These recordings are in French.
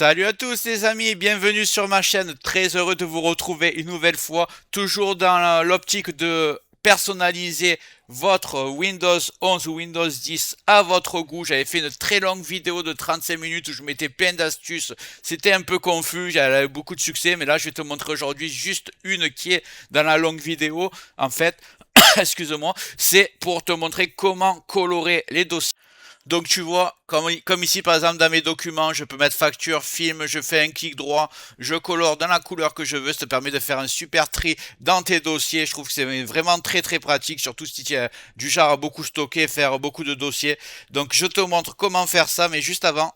Salut à tous les amis et bienvenue sur ma chaîne. Très heureux de vous retrouver une nouvelle fois, toujours dans l'optique de personnaliser votre Windows 11 ou Windows 10 à votre goût. J'avais fait une très longue vidéo de 35 minutes où je mettais plein d'astuces. C'était un peu confus, j'avais beaucoup de succès, mais là je vais te montrer aujourd'hui juste une qui est dans la longue vidéo. En fait, excuse-moi, c'est pour te montrer comment colorer les dossiers. Donc tu vois, comme ici par exemple dans mes documents, je peux mettre facture, film, je fais un clic droit, je colore dans la couleur que je veux, ça te permet de faire un super tri dans tes dossiers. Je trouve que c'est vraiment très pratique, surtout si tu es du genre à beaucoup stocker, faire beaucoup de dossiers. Donc je te montre comment faire ça, mais juste avant,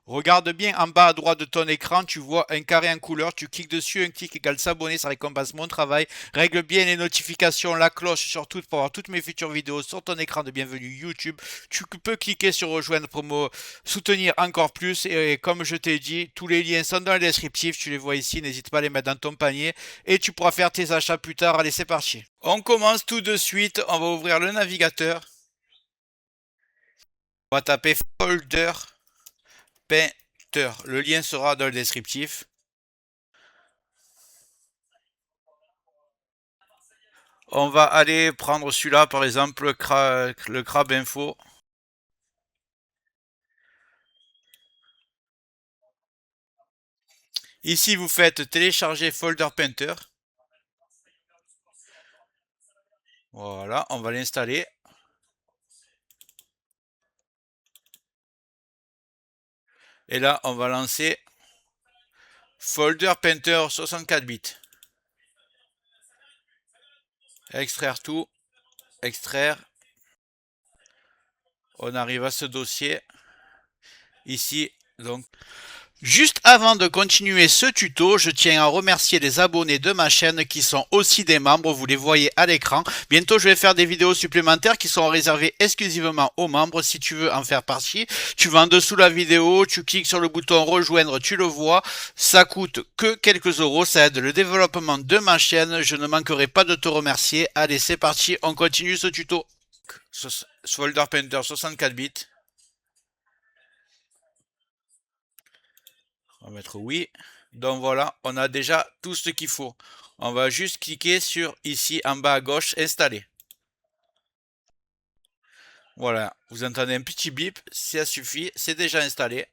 regarde bien en bas à droite de ton écran, tu vois un carré en couleur, tu cliques dessus, un clic égale s'abonner, ça récompense mon travail. Règle bien les notifications, la cloche surtout pour avoir toutes mes futures vidéos sur ton écran de bienvenue YouTube. Tu peux cliquer sur rejoindre pour me soutenir encore plus et comme je t'ai dit, tous les liens sont dans le descriptif, tu les vois ici, n'hésite pas à les mettre dans ton panier et tu pourras faire tes achats plus tard. Allez, c'est parti. On commence tout de suite, on va ouvrir le navigateur. On va taper folder Painter. Le lien sera dans le descriptif. On va aller prendre celui-là, par exemple, le crabe info. Ici, vous faites télécharger folder painter. Voilà, on va l'installer. Et là, on va lancer folder painter 64 bits. Extraire tout. Extraire. On arrive à ce dossier. Ici, donc. Juste avant de continuer ce tuto, je tiens à remercier les abonnés de ma chaîne qui sont aussi des membres, vous les voyez à l'écran. Bientôt je vais faire des vidéos supplémentaires qui sont réservées exclusivement aux membres. Si tu veux en faire partie, tu vas en dessous de la vidéo, tu cliques sur le bouton rejoindre, tu le vois. Ça coûte que quelques euros, ça aide le développement de ma chaîne. Je ne manquerai pas de te remercier. Allez, c'est parti, on continue ce tuto. Folder Painter 64 bits. On va mettre oui. Donc voilà, on a déjà tout ce qu'il faut. On va juste cliquer sur ici en bas à gauche, installer. Voilà, vous entendez un petit bip, ça suffit, c'est déjà installé.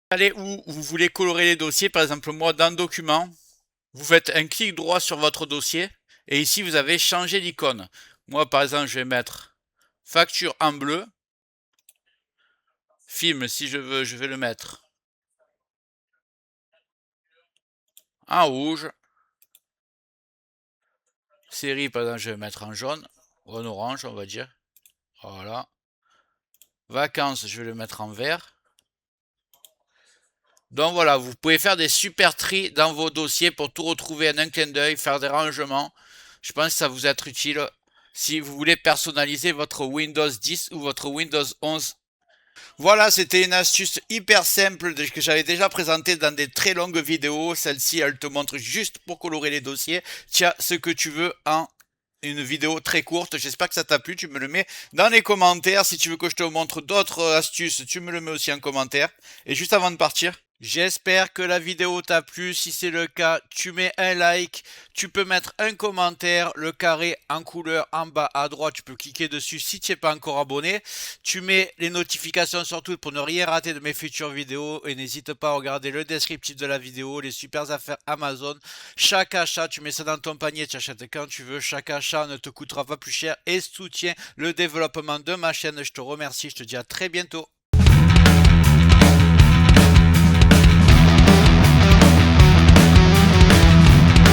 Allez où vous voulez colorer les dossiers, par exemple moi dans document, vous faites un clic droit sur votre dossier et ici vous avez changé l'icône. Moi par exemple je vais mettre facture en bleu, film si je veux je vais le mettre en rouge, série par exemple je vais mettre en jaune ou en orange on va dire. Voilà. Vacances, je vais le mettre en vert. Donc voilà, vous pouvez faire des super tris dans vos dossiers pour tout retrouver en un clin d'œil, faire des rangements. Je pense que ça vous être utile si vous voulez personnaliser votre Windows 10 ou votre Windows 11. Voilà, c'était une astuce hyper simple que j'avais déjà présentée dans des très longues vidéos. Celle-ci, elle te montre juste pour colorer les dossiers. Tiens, ce que tu veux en une vidéo très courte. J'espère que ça t'a plu. Tu me le mets dans les commentaires. Si tu veux que je te montre d'autres astuces, tu me le mets aussi en commentaire. Et juste avant de partir, j'espère que la vidéo t'a plu. Si c'est le cas, tu mets un like. Tu peux mettre un commentaire. Le carré en couleur en bas à droite, tu peux cliquer dessus si tu n'es pas encore abonné. Tu mets les notifications surtout pour ne rien rater de mes futures vidéos. Et n'hésite pas à regarder le descriptif de la vidéo, les super affaires Amazon. Chaque achat, tu mets ça dans ton panier, tu achètes quand tu veux. Chaque achat ne te coûtera pas plus cher et soutient le développement de ma chaîne. Je te remercie, je te dis à très bientôt.